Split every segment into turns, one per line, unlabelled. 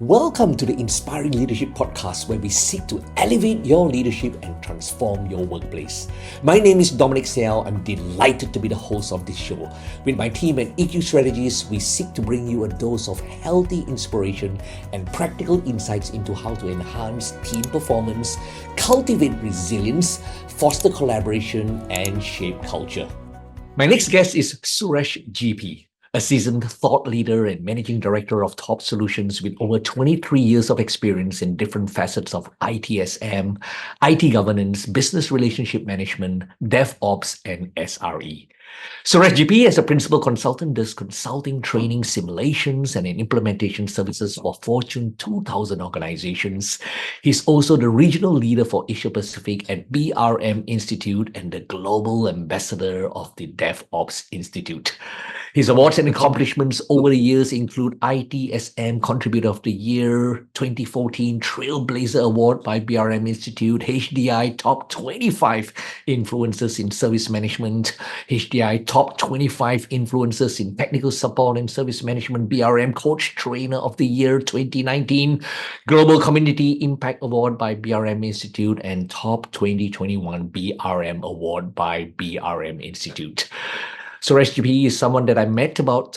Welcome to the Inspiring Leadership Podcast, where we seek to elevate your leadership and transform your workplace. My name is Dominic Seal. I'm delighted to be the host of this show. With my team at EQ Strategist, we seek to bring you a dose of healthy inspiration and practical insights into how to enhance team performance, cultivate resilience, foster collaboration, and shape culture. My next guest is Suresh GP, a seasoned thought leader and managing director of Top Solutions with over 23 years of experience in different facets of ITSM, IT governance, business relationship management, DevOps, and SRE. Suresh GP, as a principal consultant, does consulting, training, simulations, and implementation services for Fortune 2000 organizations. He's also the regional leader for Asia Pacific at BRM Institute and the global ambassador of the DevOps Institute. His awards and accomplishments over the years include ITSM Contributor of the Year, 2014 Trailblazer Award by BRM Institute, HDI Top 25 Influencers in Service Management, HDI Top 25 Influencers in Technical Support and Service Management, BRM Coach Trainer of the Year 2019, Global Community Impact Award by BRM Institute, and Top 2021 BRM Award by BRM Institute. Suresh GP is someone that I met about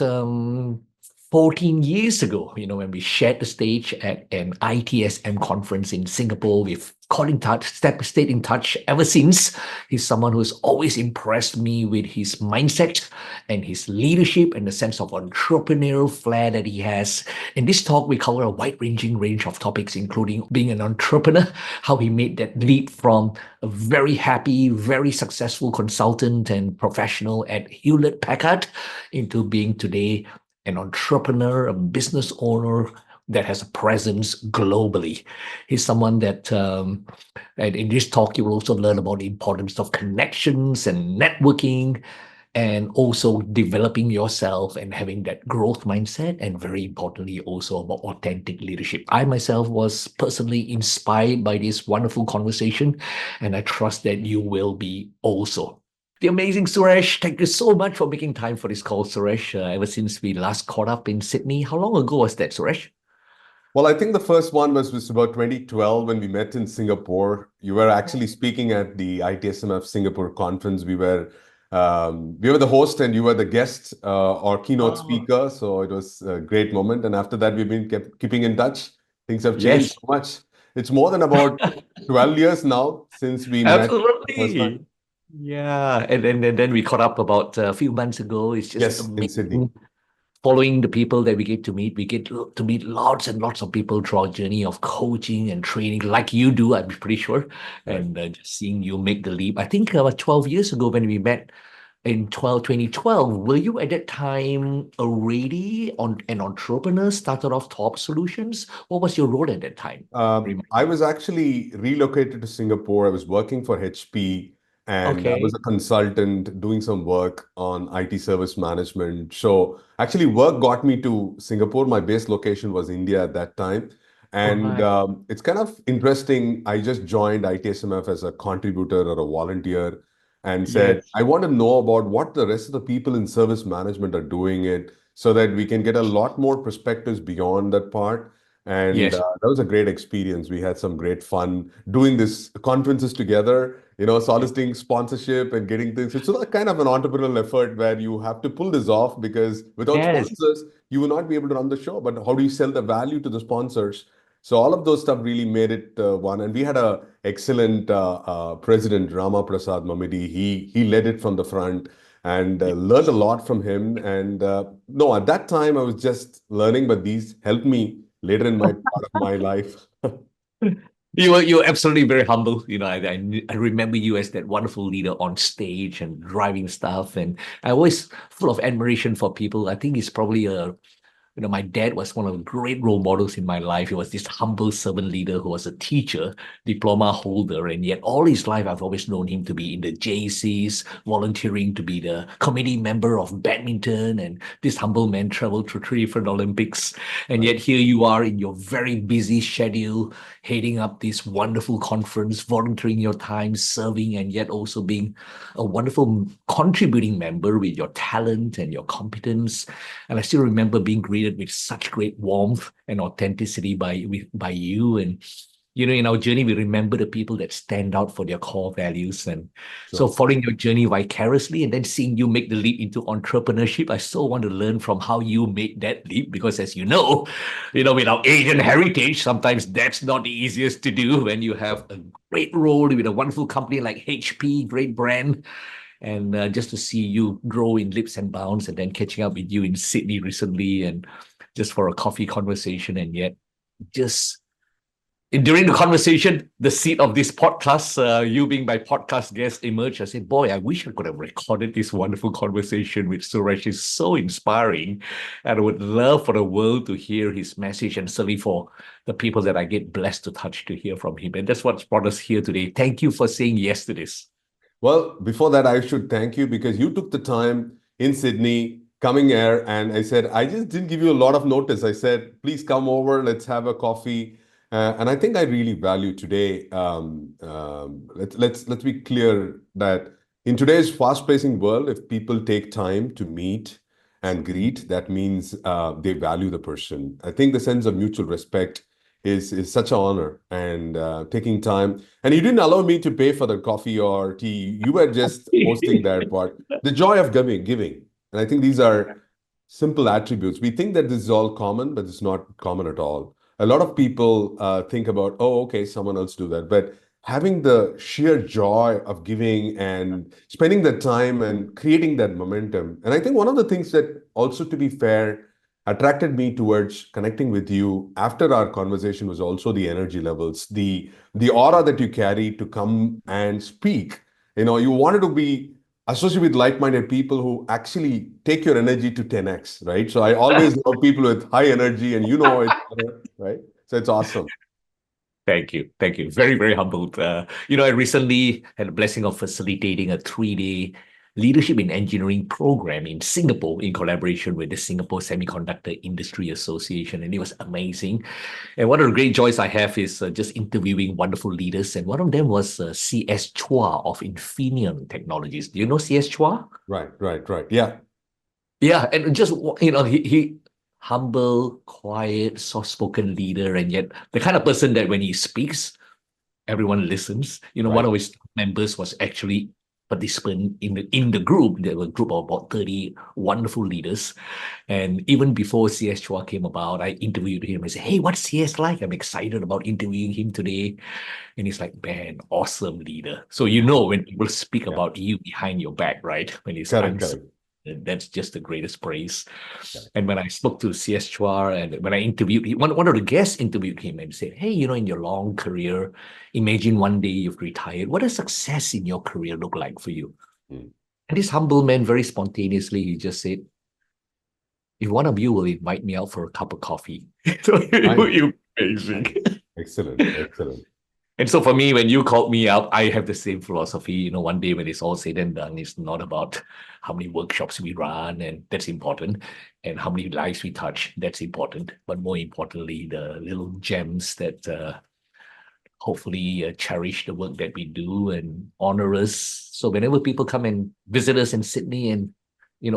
14 years ago, when we shared the stage at an ITSM conference in Singapore. We've stayed in touch ever since. He's someone who's always impressed me with his mindset and his leadership and the sense of entrepreneurial flair that he has. In this talk, we cover a wide-ranging range of topics, including being an entrepreneur, how he made that leap from a very happy, very successful consultant and professional at Hewlett-Packard into being today an entrepreneur, a business owner that has a presence globally. He's someone that, and in this talk, you will also learn about the importance of connections and networking, and also developing yourself and having that growth mindset, and very importantly, also about authentic leadership. I myself was personally inspired by this wonderful conversation, and I trust that you will be also. The amazing Suresh, thank you so much for making time for this call, Suresh. Ever since we last caught up in Sydney, how long ago was that, Suresh?
Well, I think the first one was about 2012 when we met in Singapore. You were actually speaking at the ITSMF Singapore conference. We were the host and you were the guest or keynote speaker. So it was a great moment. And after that, we've been keeping in touch. Things have changed so much. It's more than about 12 years now since we met the first time.
Yeah, and then we caught up about a few months ago. It's just amazing.
In Sydney.
Following the people that we get to meet lots and lots of people through our journey of coaching and training, like you do, I'm pretty sure. Right. And just seeing you make the leap. I think about 12 years ago when we met in 2012, were you at that time already an entrepreneur, started off Top Solutions? What was your role at that time?
I was actually relocated to Singapore. I was working for HP. And I was a consultant doing some work on IT service management. So actually work got me to Singapore. My base location was India at that time. And it's kind of interesting. I just joined ITSMF as a contributor or a volunteer and said, I want to know about what the rest of the people in service management are doing it so that we can get a lot more perspectives beyond that part. And that was a great experience. We had some great fun doing these conferences together, soliciting sponsorship and getting things. It's a kind of an entrepreneurial effort where you have to pull this off because without sponsors, you will not be able to run the show. But how do you sell the value to the sponsors? So all of those stuff really made it one. And we had an excellent president, Rama Prasad Mamidi. He led it from the front and learned a lot from him. And no, at that time, I was just learning, but these helped me later in my part of my life.
You're absolutely very humble. I remember you as that wonderful leader on stage and driving stuff. And I always full of admiration for people. I think it's probably my dad was one of the great role models in my life. He was this humble servant leader who was a teacher, diploma holder, and yet all his life I've always known him to be in the JCs, volunteering to be the committee member of badminton, and this humble man traveled to 3 different Olympics. And yet here you are in your very busy schedule, heading up this wonderful conference, volunteering your time, serving, and yet also being a wonderful contributing member with your talent and your competence. And I still remember being greeted greeted with such great warmth and authenticity by you. And in our journey, we remember the people that stand out for their core values. And so following your journey vicariously and then seeing you make the leap into entrepreneurship, I so want to learn from how you made that leap, because as with our Asian heritage, sometimes that's not the easiest to do when you have a great role with a wonderful company like HP, great brand. And just to see you grow in leaps and bounds, and then catching up with you in Sydney recently, and just for a coffee conversation, and yet just during the conversation, the seed of this podcast, you being my podcast guest, emerged. I said, boy, I wish I could have recorded this wonderful conversation with Suresh. It's so inspiring. And I would love for the world to hear his message, and certainly for the people that I get blessed to touch to hear from him. And that's what's brought us here today. Thank you for saying yes to this.
Well, before that, I should thank you because you took the time in Sydney coming here. And I said, I just didn't give you a lot of notice. I said, please come over, let's have a coffee. And I think I really value today. Let's be clear that in today's fast-pacing world, if people take time to meet and greet, that means they value the person. I think the sense of mutual respect is such an honor, and taking time. And you didn't allow me to pay for the coffee or tea. You were just hosting that part. The joy of giving. And I think these are simple attributes. We think that this is all common, but it's not common at all. A lot of people think about, oh, okay, someone else do that. But having the sheer joy of giving and spending that time and creating that momentum. And I think one of the things that also, to be fair, attracted me towards connecting with you after our conversation was also the energy levels, the aura that you carry to come and speak. You wanted to be associated with like-minded people who actually take your energy to 10x, right? So I always love people with high energy, and it, right? So it's awesome.
Thank you. Thank you. Very, very humbled. I recently had the blessing of facilitating a 3-day leadership in engineering program in Singapore in collaboration with the Singapore Semiconductor Industry Association. And it was amazing. And one of the great joys I have is just interviewing wonderful leaders. And one of them was C.S. Chua of Infineon Technologies. Do you know C.S. Chua?
Right. Yeah.
Yeah. And just, he humble, quiet, soft-spoken leader, and yet the kind of person that when he speaks, everyone listens. One of his members was actually participant in the group. There were a group of about 30 wonderful leaders. And even before CS Chua came about, I interviewed him and said, hey, what's CS like? I'm excited about interviewing him today. And he's like, man, awesome leader. So when people speak about you behind your back, right? When it's
correct.
That's just the greatest praise. And when I spoke to CS Chua, and when I interviewed him, one of the guests interviewed him and said, hey, in your long career, imagine one day you've retired. What does success in your career look like for you? And this humble man, very spontaneously, he just said, if one of you will invite me out for a cup of coffee. So you amazing.
Excellent.
And so for me, when you called me up, I have the same philosophy. One day when it's all said and done, it's not about how many workshops we run, and that's important, and how many lives we touch, that's important. But more importantly, the little gems that hopefully cherish the work that we do and honor us. So whenever people come and visit us in Sydney, and we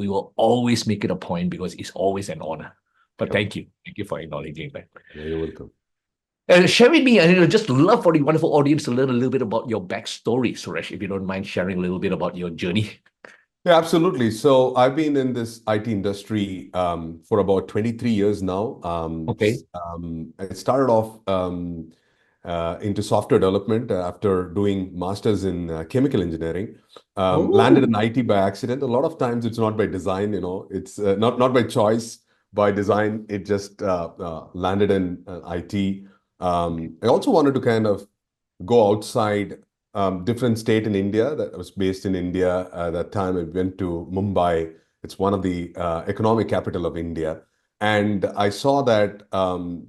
will always make it a point, because it's always an honor. But thank you for acknowledging that.
Yeah, you're welcome.
Share with me, and just love for the wonderful audience to learn a little bit about your backstory, Suresh, if you don't mind sharing a little bit about your journey.
Yeah, absolutely. So I've been in this IT industry for about 23 years now. I started off into software development after doing masters in chemical engineering. Landed in IT by accident. A lot of times it's not by design, it's not by choice, by design. It just landed in IT. I also wanted to kind of go outside, different state in India. That was based in India at that time. I went to Mumbai. It's one of the economic capital of India. And I saw that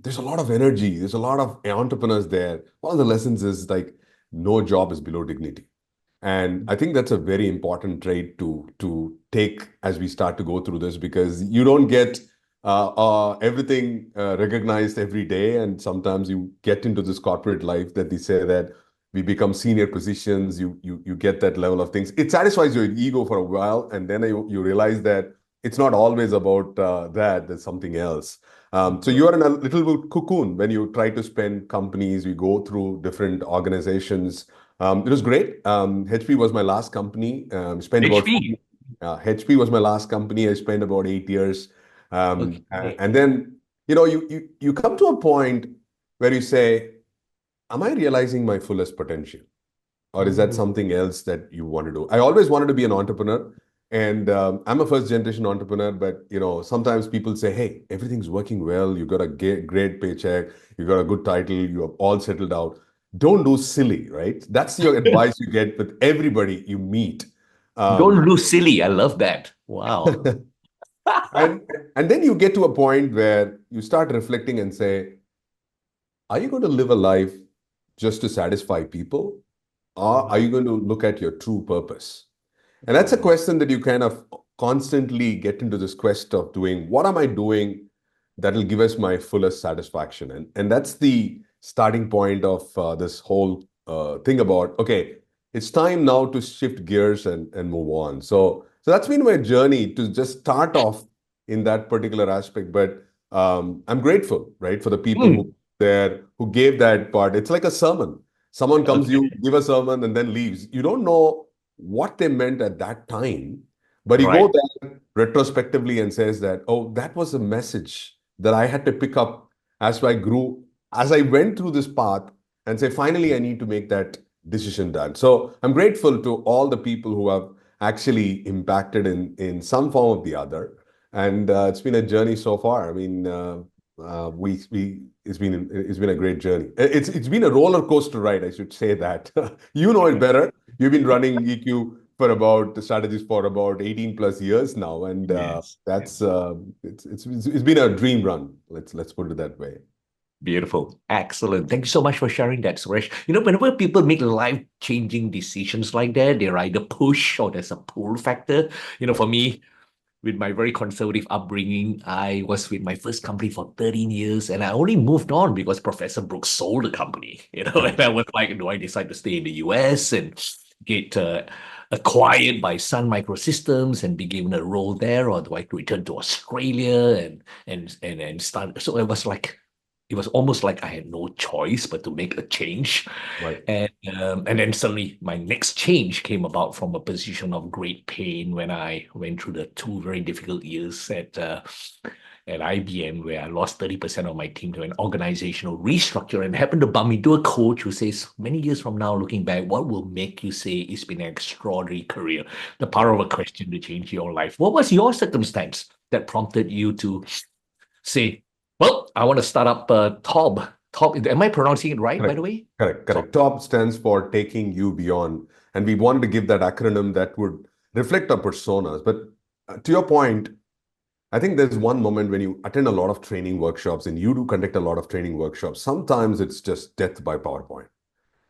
there's a lot of energy. There's a lot of entrepreneurs there. One of the lessons is like, no job is below dignity. And I think that's a very important trait to take as we start to go through this, because you don't get everything recognized every day. And sometimes you get into this corporate life that they say that we become senior positions, you get that level of things. It satisfies your ego for a while, and then you realize that it's not always about that. There's something else. So you are in a little bit cocoon when you try to spend companies. We go through different organizations. It was great. HP was my last company. Spent about
HP.
HP was my last company. I spent about 8 years,
Okay.
and then you come to a point where you say, "Am I realizing my fullest potential?" Or is that
Mm,
something else that you want to do? I always wanted to be an entrepreneur, and I'm a first generation entrepreneur. But sometimes people say, "Hey, everything's working well. You got a great paycheck. You got a good title. You are all settled out. Don't do silly, right?" That's your advice you get with everybody you meet.
don't
Um,
lose silly. I love that. Wow.
and and then you get to a point where you start reflecting and say, "Are you going to live a life just to satisfy people, or are
Mm,
you going to look at your true purpose?" And that's a
mm,
question that you kind of constantly get into this quest of doing, what am I doing that'll give us my fullest satisfaction? And that's the starting point of this whole thing about, okay, it's time now to shift gears and move on. So that's been my journey to just start off in that particular aspect. But I'm grateful, right, for the people who
mm.
there who gave that part. It's like a sermon. Someone comes, you
Okay.
give a sermon and then leaves. You don't know what they meant at that time, but you go
Right.
there retrospectively and says that, oh, that was a message that I had to pick up as I grew, as I went through this path and say, finally, I need to make that decision done. So I'm grateful to all the people who have actually impacted in some form or the other. And it's been a journey so far. I mean, we it's been a great journey. It's been a roller coaster ride, I should say that. You know it better. You've been running EQ for about the strategies for about 18 plus years now, and
Yes.
that's it's been a dream run. Let's put it that way.
Beautiful. Excellent. Thank you so much for sharing that, Suresh. Whenever people make life-changing decisions like that, they're either push or there's a pull factor. For
Right.
me, with my very conservative upbringing, I was with my first company for 13 years and I only moved on because Professor Brooks sold the company,
Correct.
and I was like, do I decide to stay in the US and get acquired by Sun Microsystems and be given a role there, or do I return to Australia and start? So it was almost like I had no choice but to make a change.
Right.
And then suddenly my next change came about from a position of great pain when I went through the two very difficult years at IBM, where I lost 30% of my team to an organizational restructure and happened to bump into a coach who says, many years from now, looking back, what will make you say it's been an extraordinary career? The power of a question to change your life. What was your circumstance that prompted you to say, well, I want to start up TOB. TOB, am I pronouncing it right, by the
Correct.
way?
Correct.
TOB.
Correct. TOP stands for taking you beyond, and we wanted to give that acronym that would reflect our personas. But to your point, I think there's one moment when you attend a lot of training workshops and you do conduct a lot of training workshops. Sometimes it's just death by PowerPoint.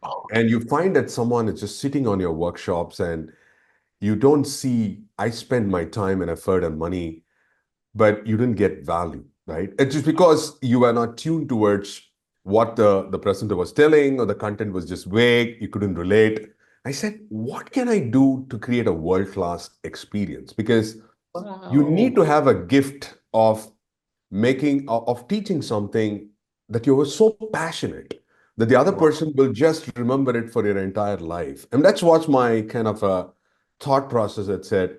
Okay.
And you find that someone is just sitting on your workshops and you don't see, I spend my time and effort and money, but you didn't get value, right? It's just because you were not tuned towards what the presenter was telling, or the content was just vague, you couldn't relate. I said, what can I do to create a world-class experience? Because you need
Wow.
to have a gift of of teaching something that you were so passionate that the other
Wow.
person will just remember it for your entire life. And that's what's my kind of a thought process that said,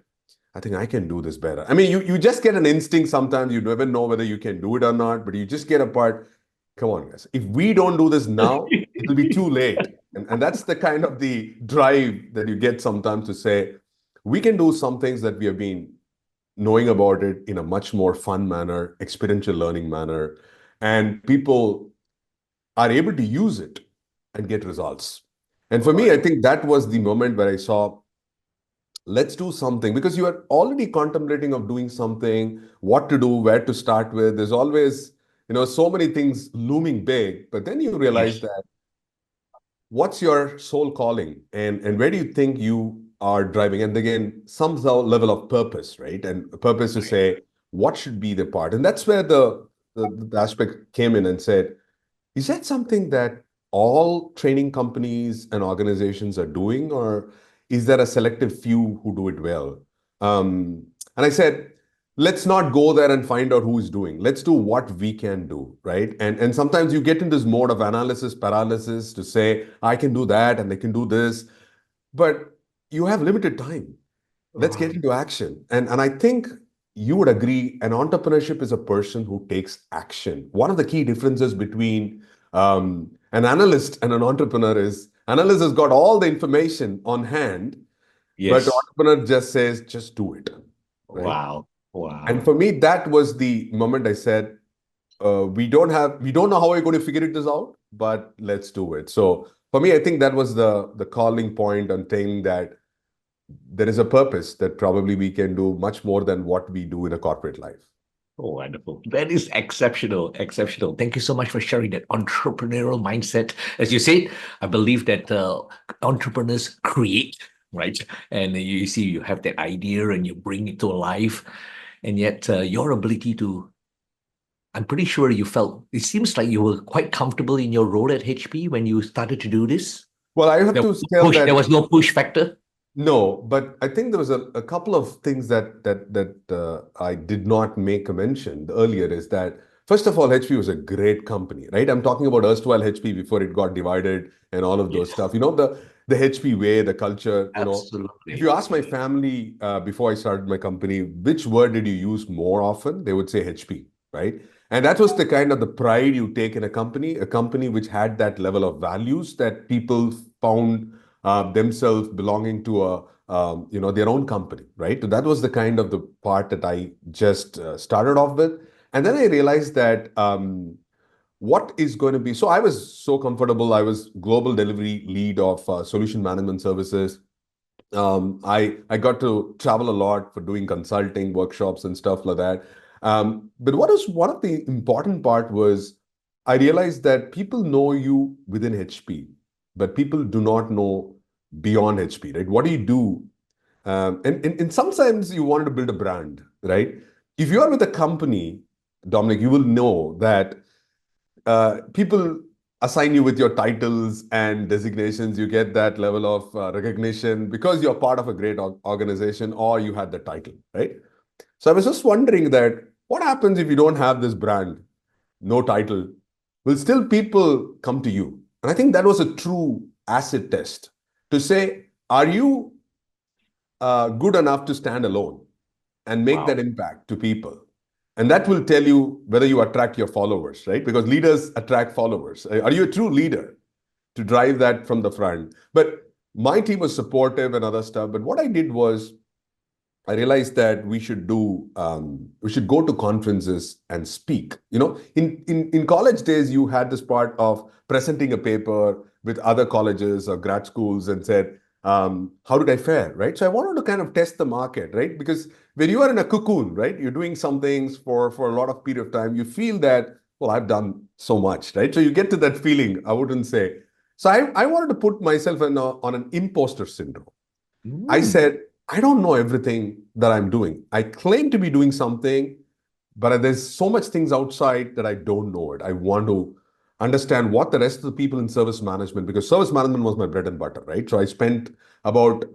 I think I can do this better. I mean, you just get an instinct sometimes. You never know whether you can do it or not, but you just get a part. Come on, guys. If we don't do this now, it'll be too late. And that's the kind of the drive that you get sometimes to say, we can do some things that we have been knowing about it in a much more fun manner, experiential learning manner, and people are able to use it and get results. And for me, I
Right.
think that was the moment where I saw, let's do something, because you are already contemplating of doing something, what to do, where to start with. There's always, so many things looming big, but then you realize
Yes.
that what's your soul calling, and where do you think you are driving? And again, some level of purpose, right? And purpose to
Right.
say what should be the part. And that's where the aspect came in and said, is that something that all training companies and organizations are doing, or is there a selective few who do it well? And I said, let's not go there and find out who is doing. Let's do what we can do, right? And sometimes you get in this mode of analysis paralysis to say, I can do that and they can do this, but you have limited time. Let's get
Right.
into action. And I think you would agree, an entrepreneurship is a person who takes action. One of the key differences between an analyst and an entrepreneur is analyst has got all the information on hand, but
Yes.
entrepreneur just says, just do it, right?
Wow.
And
Wow.
for me, that was the moment I said, we don't know how we're going to figure this out, but let's do it. So for me, I think that was the calling point on saying that there is a purpose that probably we can do much more than what we do in a corporate life.
Oh, wonderful. That is exceptional. Exceptional. Thank you so much for sharing that entrepreneurial mindset. As you said, I believe that entrepreneurs create, right? And you see, you have that idea and you bring it to life. And yet, your ability to, I'm pretty sure you felt, it seems like you were quite comfortable in your role at HP when you started to do this.
Well, I have
There
to
was no
tell
push, there
that
was no push factor.
no, but I think there was a couple of things that I did not make a mention earlier is that first of all, HP was a great company, right? I'm talking about erstwhile HP before it got divided and all of those
Yes,
stuff. The HP way, the culture. If you
absolutely.
ask my family before I started my company, which word did you use more often? They would say HP, right? And that was the kind of the pride you take in a company which had that level of values that people found themselves belonging to their own company, right? So that was the kind of the part that I just started off with, and then I realized that what is going to be. So I was so comfortable. I was global delivery lead of solution management services. I got to travel a lot for doing consulting workshops and stuff like that. But what is one of the important part was I realized that people know you within HP, but people do not know beyond HP, right? What do you do? And sometimes you wanted to build a brand, right? If you are with a company, Dominic, you will know that people assign you with your titles and designations. You get that level of recognition because you're part of a great organization or you had the title, right? So I was just wondering that what happens if you don't have this brand, no title? Will still people come to you? And I think that was a true asset test to say, are you good enough to stand alone and make that
Wow.
impact to people? And that will tell you whether you attract your followers, right? Because leaders attract followers. Are you a true leader to drive that from the front? But my team was supportive and other stuff. But what I did was I realized that we should go to conferences and speak. In college days, you had this part of presenting a paper with other colleges or grad schools and said, how did I fare, right? So I wanted to kind of test the market, right? Because when you are in a cocoon, right, you're doing some things for a lot of period of time, you feel that, well, I've done so much, right? So you get to that feeling, I wouldn't say. So I wanted to put myself on an imposter syndrome. I
Mm.
said, I don't know everything that I'm doing. I claim to be doing something, but there's so much things outside that I don't know it. I want to understand what the rest of the people in service management, because service management was my bread and butter, right? So I spent about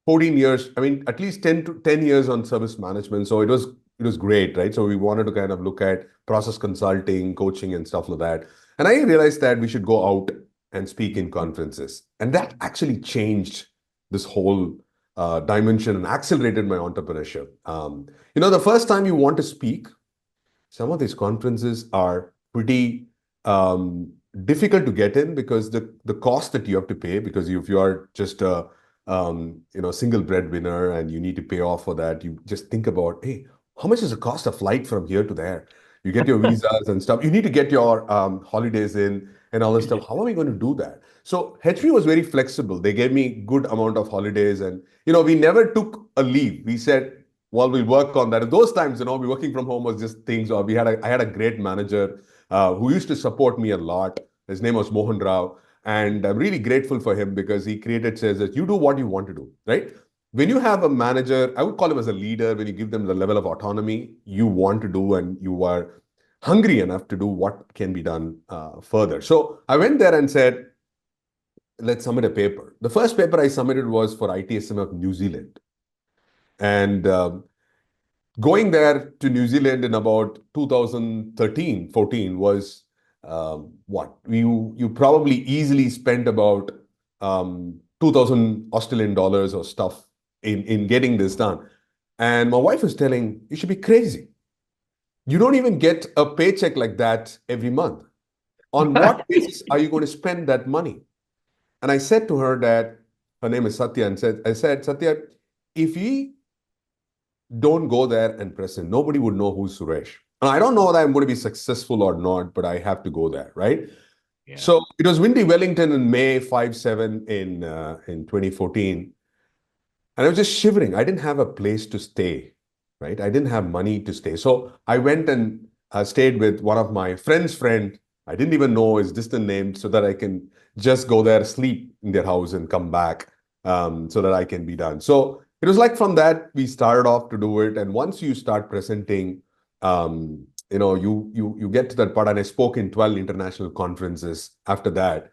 14 years, I mean, at least 10 to 10 years on service management. So it was great, right? So we wanted to kind of look at process consulting, coaching, and stuff like that. And I realized that we should go out and speak in conferences. And that actually changed this whole dimension and accelerated my entrepreneurship. The first time you want to speak, some of these conferences are pretty difficult to get in because the cost that you have to pay, because if you are just a single breadwinner and you need to pay off for that, you just think about, hey, how much is the cost of flight from here to there? You get your visas and stuff. You need to get your holidays in and all this stuff. How are we going to do that? So HP was very flexible. They gave me good amount of holidays, and we never took a leave. We said, well, we'll work on that. At those times, we working from home was just things. Or I had a great manager who used to support me a lot. His name was Mohan Rao, and I'm really grateful for him because he created says that you do what you want to do, right? When you have a manager, I would call him as a leader. When you give them the level of autonomy you want to do, and you are hungry enough to do what can be done further. So I went there and said, let's submit a paper. The first paper I submitted was for ITSM of New Zealand, and going there to New Zealand in about 2013, 14 was what? You probably easily spent about 2,000 Australian dollars or stuff in getting this done. And my wife was telling, you should be crazy. You don't even get a paycheck like that every month. On what basis are you going to spend that money? And I said to her that her name is Satya, and I said, Satya, if we don't go there and present, nobody would know who's Suresh. And I don't know that I'm going to be successful or not, but I have to go there, right?
Yeah.
So it was Windy Wellington in May 5/7 in 2014. And I was just shivering. I didn't have a place to stay, right? I didn't have money to stay. So I went and stayed with one of my friend's friend. I didn't even know his distant name so that I can just go there, sleep in their house and come back so that I can be done. So it was like from that, we started off to do it. And once you start presenting, you get to that part. And I spoke in 12 international conferences after that.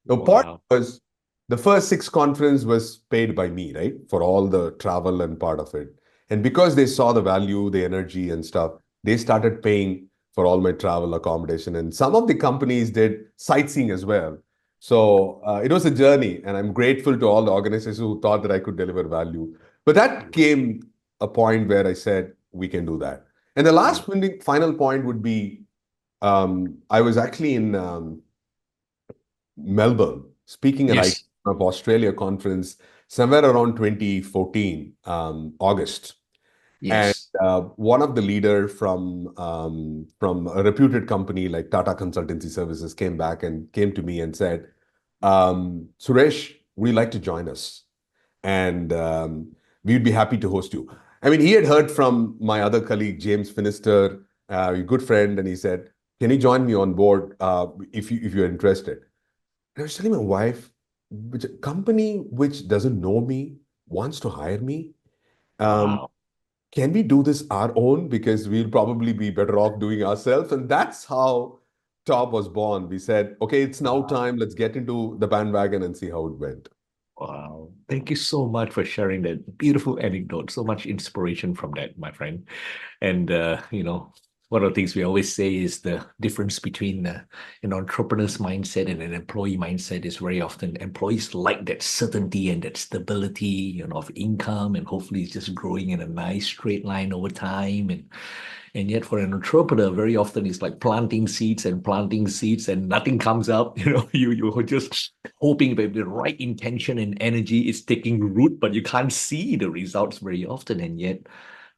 The part was the first 6 conferences was paid by me, right? For all the travel and part of it. And because they saw the value, the energy and stuff, they started paying for all my travel accommodation. And some of the companies did sightseeing as well. So it was a journey. And I'm grateful to all the organizations who thought that I could deliver value. But that came a point where I said, we can do that. And the last final point would be, I was actually in Melbourne speaking at
Yes.
of Australia conference somewhere around 2014, August. And
Yes.
one of the leader from a reputed company like Tata Consultancy Services came back and came to me and said, Suresh, would you like to join us? And we'd be happy to host you. I mean, he had heard from my other colleague, James Finister, a good friend, and he said, can you join me on board if you're interested? And I was telling my wife, which a company which doesn't know me wants to hire me.
Wow.
Can we do this our own? Because we'll probably be better off doing ourselves. And that's how Top was born. We said, okay, it's now time. Let's get into the bandwagon and see how it went.
Wow. Thank you so much for sharing that beautiful anecdote. So much inspiration from that, my friend. And, one of the things we always say is the difference between an entrepreneur's mindset and an employee mindset is very often employees like that certainty and that stability, of income, and hopefully it's just growing in a nice straight line over time. And yet for an entrepreneur, very often it's like planting seeds and nothing comes up. You're just hoping that the right intention and energy is taking root, but you can't see the results very often. And yet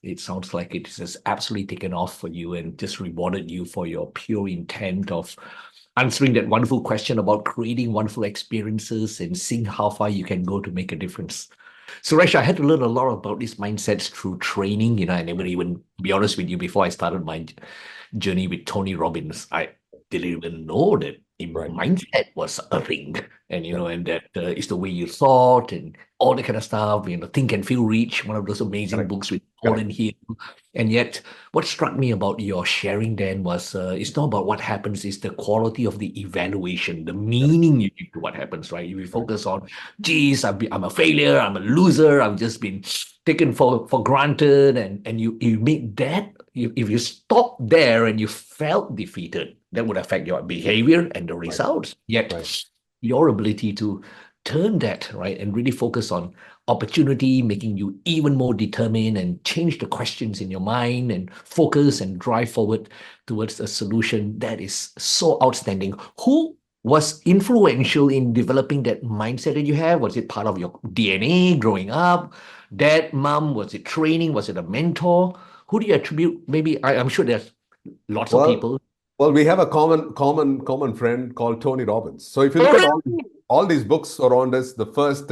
it sounds like it has absolutely taken off for you and just rewarded you for your pure intent of answering that wonderful question about creating wonderful experiences and seeing how far you can go to make a difference. Suresh, I had to learn a lot about these mindsets through training. I never even, to be honest with you, before I started my journey with Tony Robbins, I didn't even know that
Right.
mindset was a thing. And,
Yeah.
and that is the way you thought and all that kind of stuff, Think and Feel Rich, one of those amazing
Correct.
books with
Correct.
Pauline Hill. And yet, what struck me about your sharing then was it's not about what happens, it's the quality of the evaluation, the meaning you give to what happens, right? If you focus on, geez, I'm a failure, I'm a loser, I've just been taken for granted, and you make that, if you stop there and you felt defeated, that would affect your behavior and the results. Yet,
Right.
your ability to turn that, right, and really focus on opportunity, making you even more determined and change the questions in your mind and focus and drive forward towards a solution that is so outstanding. Who was influential in developing that mindset that you have? Was it part of your DNA growing up? Dad, mom? Was it training? Was it a mentor? Who do you attribute? Maybe I'm sure there's lots of
Well,
people.
well, we have a common friend called Tony Robbins. So if you look
Oh,
at
really?
all these books around us, the first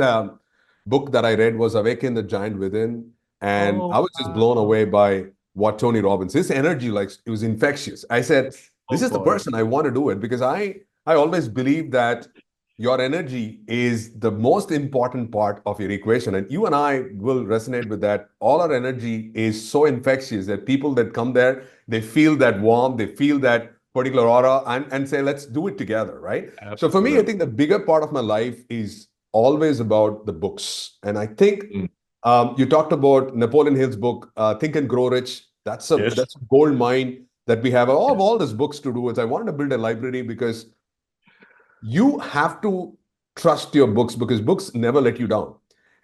book that I read was Awaken the Giant Within, and
Oh,
I was just blown
wow.
away by what Tony Robbins, his energy, like it was infectious. I said,
Oh
this is the
boy.
person I want to do it because I always believe that your energy is the most important part of your equation, and you and I will resonate with that. All our energy is so infectious that people that come there, they feel that warmth, they feel that particular aura and say, let's do it together, right? So for me, I
Absolutely.
think the bigger part of my life is always about the books. And I think
Mm.
You talked about Napoleon Hill's book, Think and Grow Rich. That's a
Yes.
gold mine that we have. All of
Yes.
all these books to do is I wanted to build a library because you have to trust your books because books never let you down.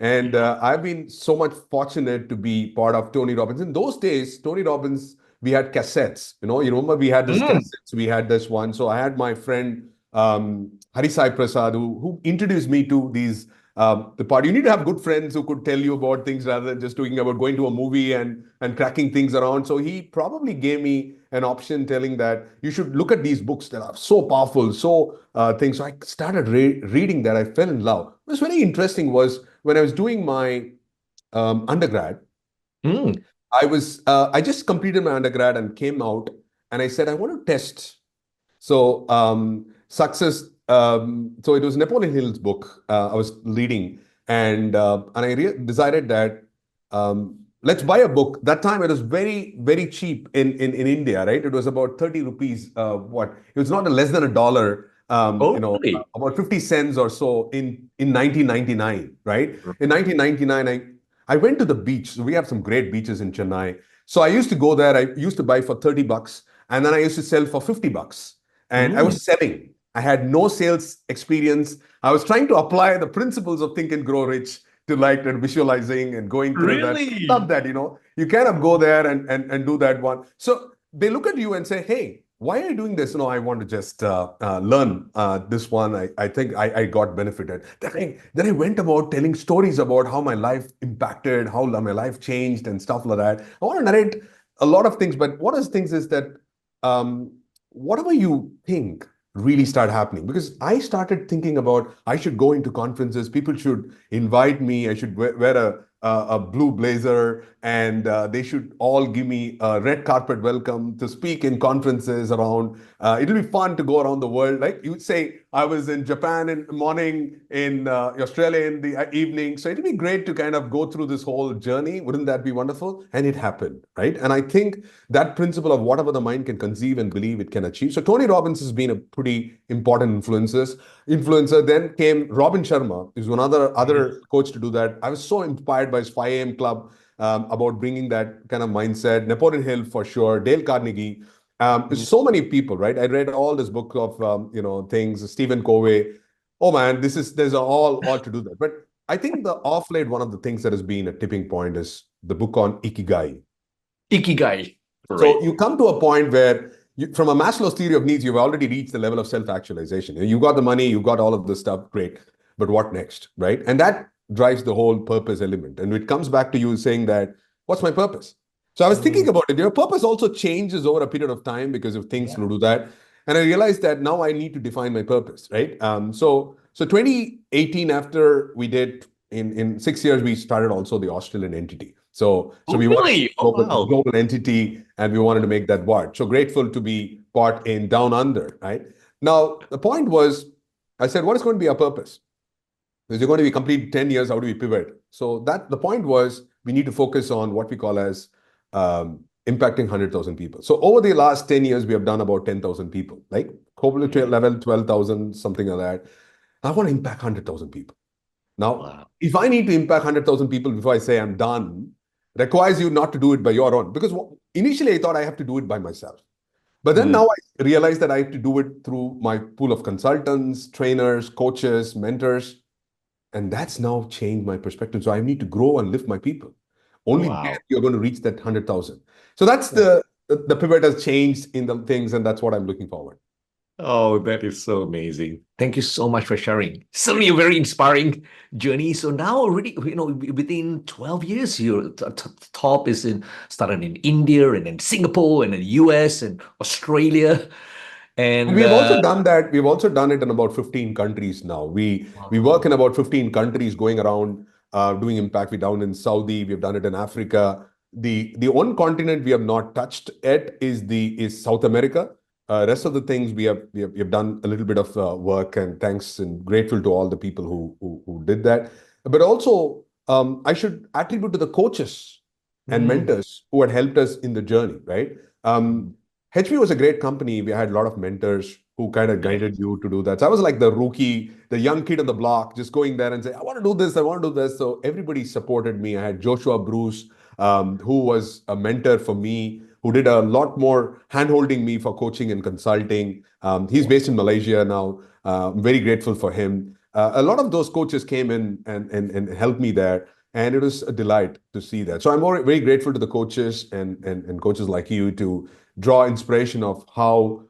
And I've been so much fortunate to be part of Tony Robbins. In those days, Tony Robbins, we had cassettes. You remember we had this
Mm.
cassettes. We had this one. So I had my friend Hari Sai Prasad who introduced me to these the part. You need to have good friends who could tell you about things rather than just talking about going to a movie and cracking things around. So he probably gave me an option telling that you should look at these books that are so powerful, so things. So I started reading that. I fell in love. What was very interesting was when I was doing my undergrad,
Mm.
I just completed my undergrad and came out, and I said I want to test. So success. So it was Napoleon Hill's book I was reading, and I decided that let's buy a book. That time it was very very cheap in India, right? It was about 30 rupees. What? It was not less than $1.
Oh, really?
About 50 cents or so in 1999, right? In 1999, I went to the beach. So we have some great beaches in Chennai. So I used to go there. I used to buy for $30, and then I used to sell for $50. And I
Mm.
was selling. I had no sales experience. I was trying to apply the principles of Think and Grow Rich to like that visualizing and going through that. Love
Really?
that, you kind of go there and do that one. So they look at you and say, hey, why are you doing this? No, I want to just learn this one. I think I got benefited. Then I went about telling stories about how my life impacted, how my life changed and stuff like that. I want to narrate a lot of things, but one of the things is that um, whatever you think really start happening because I started thinking about I should go into conferences, people should invite me, I should wear a blue blazer, and they should all give me a red carpet welcome to speak in conferences around. It'll be fun to go around the world. Like you say, I was in Japan in the morning, in Australia in the evening. So it'll be great to kind of go through this whole journey. Wouldn't that be wonderful? And it happened, right? And I think that principle of whatever the mind can conceive and believe it can achieve. So Tony Robbins has been a pretty important influencer. Then came Robin Sharma, who's one other
Yes.
coach to do that. I was so inspired by his 5 a.m. club about bringing that kind of mindset. Napoleon Hill for sure, Dale Carnegie.
Mm.
So many people, right? I read all this book of things. Stephen Covey. Oh man, there's all to do that. But I think the off late one of the things that has been a tipping point is the book on Ikigai.
Ikigai.
So
Right.
you come to a point where from a Maslow's theory of needs, you've already reached the level of self-actualization. You got the money, you got all of this stuff, great. But what next, right? And that drives the whole purpose element. And it comes back to you saying that, what's my purpose? So I was thinking
Mm.
about it. Your purpose also changes over a period of time because of things
Yeah.
to do that. And I realized that now I need to define my purpose, right? So 2018, after we did in 6 years, we started also the Australian entity. So
Oh,
we wanted
really? Oh, wow.
global entity, and we wanted to make that work. So grateful to be part in Down Under, right? Now, the point was, I said, what is going to be our purpose? Is it going to be complete 10 years? How do we pivot? So that the point was, we need to focus on what we call as impacting 100,000 people. So over the last 10 years, we have done about 10,000 people, like global
Mm.
level, 12,000, something like that. I want to impact 100,000 people. Now,
Wow.
if I need to impact 100,000 people before I say I'm done, requires you not to do it by your own. Because initially I thought I have to do it by myself. But then
Mm.
now I realize that I have to do it through my pool of consultants, trainers, coaches, mentors. And that's now changed my perspective. So I need to grow and lift my people. Only then
Wow.
you're going to reach that 100,000. So that's the pivot has changed in the things, and that's what I'm looking forward.
Oh, that is so amazing. Thank you so much for sharing. Certainly a very inspiring journey. So now already, within 12 years, your top is started in India and then Singapore and then US and Australia.
And
And
we have also done that. We've also done it in about 15 countries now. We work
wow.
in about 15 countries going around doing impact. We're down in Saudi, we've done it in Africa. The one continent we have not touched yet is South America. Rest of the things we have done a little bit of work, and thanks and grateful to all the people who did that. But also I should attribute to the coaches and
Mm.
mentors who had helped us in the journey, right?
Mm.
HP was a great company. We had a lot of mentors. who kind of guided you to do that. So I was like the rookie, the young kid on the block, just going there and say, I want to do this, I want to do this. So everybody supported me. I had Joshua Bruce, who was a mentor for me, who did a lot more hand-holding me for coaching and consulting. He's based in Malaysia now. I'm very grateful for him. A lot of those coaches came in and helped me there. And it was a delight to see that. So I'm very grateful to the coaches and coaches like you to draw inspiration of how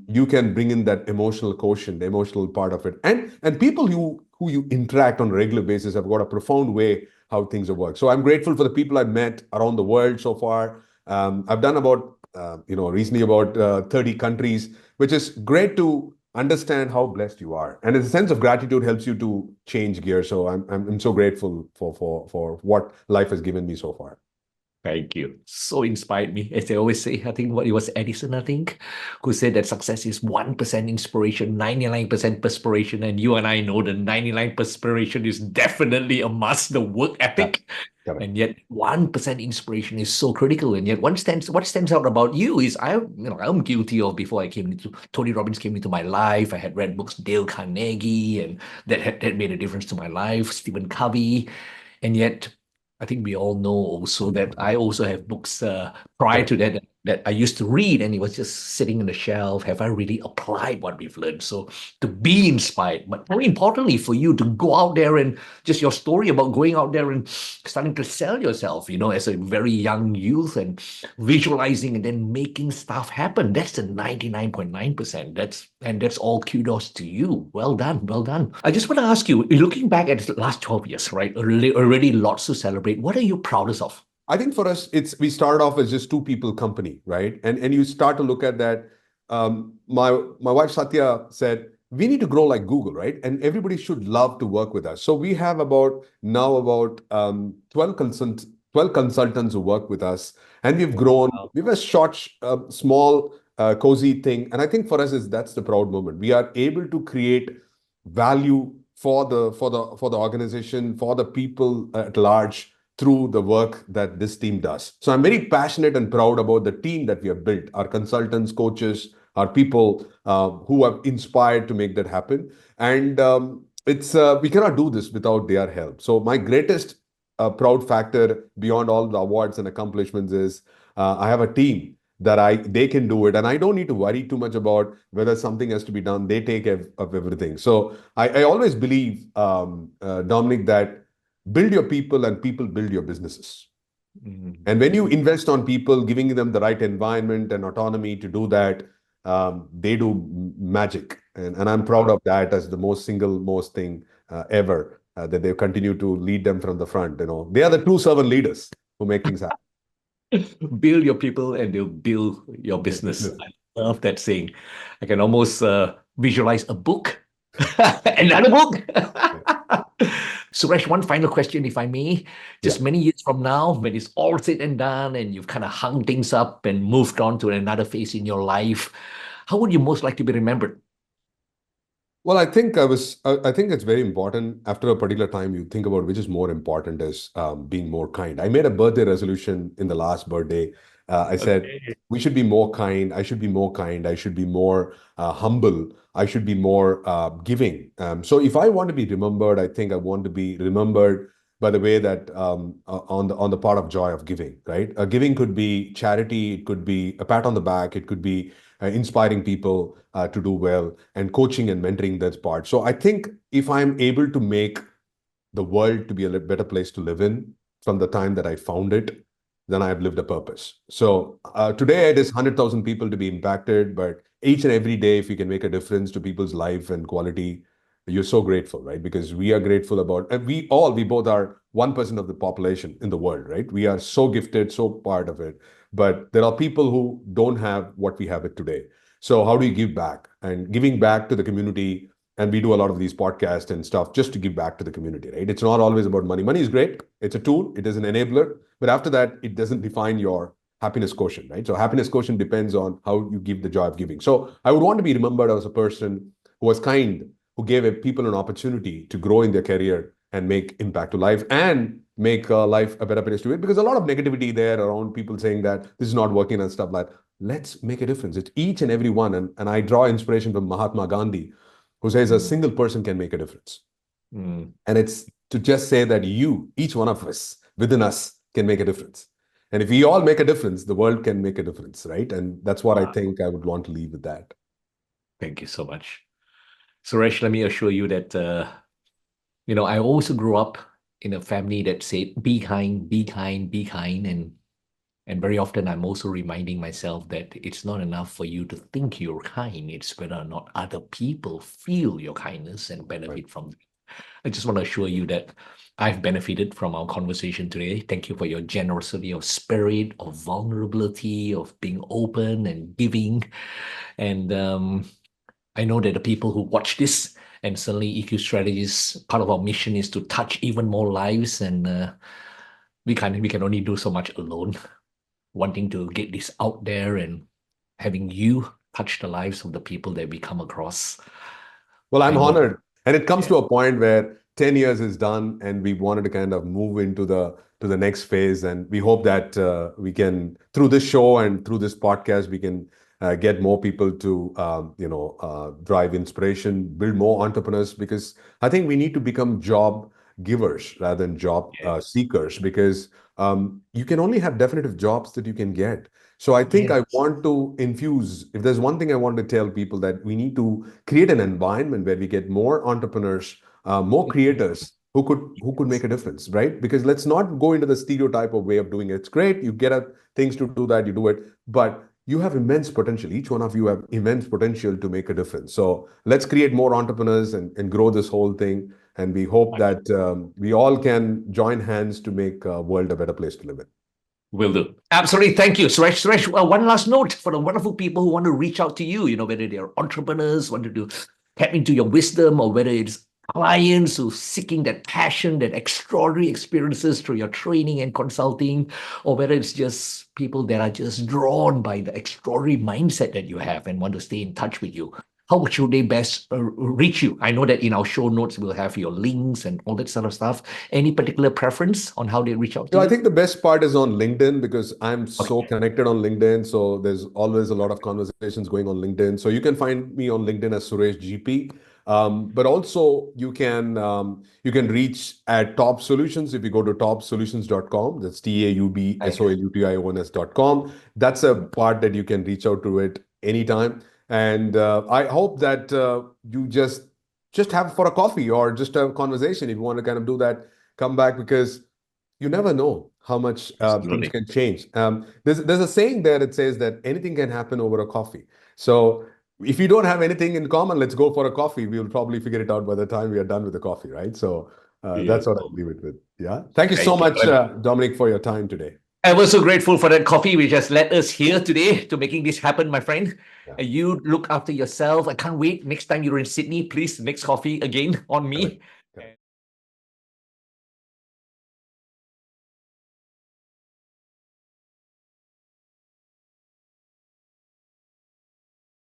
you can bring in that emotional quotient, the emotional part of it. And people who you interact on a regular basis have got a profound way how things have worked. So I'm grateful for the people I've met around the world so far. I've done about, recently about 30 countries, which is great to understand how blessed you are. And a sense of gratitude helps you to change gears. So I'm so grateful for what life has given me so far.
Thank you. So inspired me. As they always say, I think what it was Edison, I think, who said that success is 1% inspiration, 99% perspiration. And you and I know the 99 perspiration is definitely a must, the work ethic.
Got it.
And yet 1% inspiration is so critical. And yet what stands out about you is I'm guilty of, before I came into Tony Robbins came into my life, I had read books, Dale Carnegie, and that had made a difference to my life, Stephen Covey. And yet I think we all know also that I also have books prior to that I used to read, and it was just sitting on the shelf. Have I really applied what we've learned? So to be inspired, but more importantly for you to go out there and just your story about going out there and starting to sell yourself, as a very young youth and visualizing and then making stuff happen. That's the 99.9%. That's all kudos to you. Well done. Well done. I just want to ask you, looking back at the last 12 years, right? Already lots to celebrate. What are you proudest of?
I think for us, we started off as just two people company, right? And you start to look at that. My wife Satya said, we need to grow like Google, right? And everybody should love to work with us. So we have about 12 consultants who work with us, and we've grown.
Wow.
We have a short, small, cozy thing, and I think for us that's the proud moment. We are able to create value for the organization, for the people at large, through the work that this team does. So I'm very passionate and proud about the team that we have built, our consultants, coaches, our people who have inspired to make that happen. And we cannot do this without their help. So my greatest proud factor beyond all the awards and accomplishments is I have a team that they can do it, and I don't need to worry too much about whether something has to be done. They take of everything. So I always believe, Dominic, that build your people and people build your businesses. Mm-hmm. And when you invest on people, giving them the right environment and autonomy to do that, they do magic. And I'm proud of that as the most thing ever, that they continue to lead them from the front. They are the true servant leaders who make things happen.
Build your people and they'll build your business. I love that saying. I can almost visualize a book, another book. Suresh, one final question, if I may. Just many years from now, when it's all said and done and you've kind of hung things up and moved on to another phase in your life, how would you most like to be remembered?
Well, I think it's very important after a particular time you think about which is more important as being more kind. I made a birthday resolution in the last birthday. I said, we should be more kind. I should be more kind. I should be more humble. I should be more giving. So if I want to be remembered, I think I want to be remembered by the way that on the part of joy of giving, right? Giving could be charity. It could be a pat on the back. It could be inspiring people to do well, and coaching and mentoring, that's part. So I think if I'm able to make the world to be a better place to live in from the time that I found it, then I've lived a purpose. So today it is 100,000 people to be impacted, but each and every day, if you can make a difference to people's life and quality, you're so grateful, right? Because we are grateful about, and we both are 1% of the population in the world, right? We are so gifted, so part of it. But there are people who don't have what we have it today. So how do you give back? And giving back to the community, and we do a lot of these podcasts and stuff just to give back to the community, right? It's not always about money. Money is great. It's a tool. It is an enabler. But after that, it doesn't define your happiness quotient, right? So happiness quotient depends on how you give the joy of giving. So I would want to be remembered as a person who was kind, who gave people an opportunity to grow in their career and make impact to life and make life a better place to live. Because a lot of negativity there around people saying that this is not working and stuff like that. let's make a difference. It's each and every one. And I draw inspiration from Mahatma Gandhi, who says a single person can make a difference. And it's to just say that each one of us, within us, can make a difference. And if we all make a difference, the world can make a difference, right? And that's what I think I would want to leave with that.
Thank you so much. Suresh, let me assure you that, I also grew up in a family that said, be kind, be kind, be kind. And very often I'm also reminding myself that it's not enough for you to think you're kind. It's whether or not other people feel your kindness and benefit from it. I just want to assure you that I've benefited from our conversation today. Thank you for your generosity of spirit, of vulnerability, of being open and giving. And I know that the people who watch this, and certainly EQ Strategists, part of our mission is to touch even more lives. And we can only do so much alone. Wanting to get this out there and having you touch the lives of the people that we come across.
Well, I'm honored. And it comes to a point where 10 years is done and we wanted to kind of move into the next phase. And we hope that we can, through this show and through this podcast, we can get more people to, drive inspiration, build more entrepreneurs, because I think we need to become job givers rather than job seekers, because you can only have definitive jobs that you can get. So I think I want to infuse, if there's one thing I want to tell people, that we need to create an environment where we get more entrepreneurs, more creators who could make a difference, right? Because let's not go into the stereotype of way of doing it. It's great, you get things to do that, you do it, but you have immense potential. Each one of you have immense potential to make a difference. So let's create more entrepreneurs and grow this whole thing. And we hope that we all can join hands to make a world a better place to live in.
Will do. Absolutely. Thank you, Suresh. Suresh, one last note for the wonderful people who want to reach out to you, whether they're entrepreneurs, wanted to tap into your wisdom, or whether it's clients who are seeking that passion, that extraordinary experiences through your training and consulting, or whether it's just people that are just drawn by the extraordinary mindset that you have and want to stay in touch with you. How should they best reach you? I know that in our show notes, we'll have your links and all that sort of stuff. Any particular preference on how they reach out to you?
I think the best part is on LinkedIn, because I'm so connected on LinkedIn. So there's always a lot of conversations going on LinkedIn. So you can find me on LinkedIn as Suresh GP. But also you can reach at Top Solutions. If you go to topsolutions.com, that's TAUBSOLUTIONS.com. That's a part that you can reach out to it anytime. And I hope that you just have for a coffee or just a conversation. If you want to kind of do that, come back, because you never know how much things can change. There's a saying there that says that anything can happen over a coffee. So if you don't have anything in common, let's go for a coffee. We'll probably figure it out by the time we are done with the coffee, right? So that's what I'll leave it with. Yeah. Thank you so much, Dominic, for your time today.
I was so grateful for that coffee which has led us here today to making this happen, my friend. You look after yourself. I can't wait. Next time you're in Sydney, please, next coffee again on me.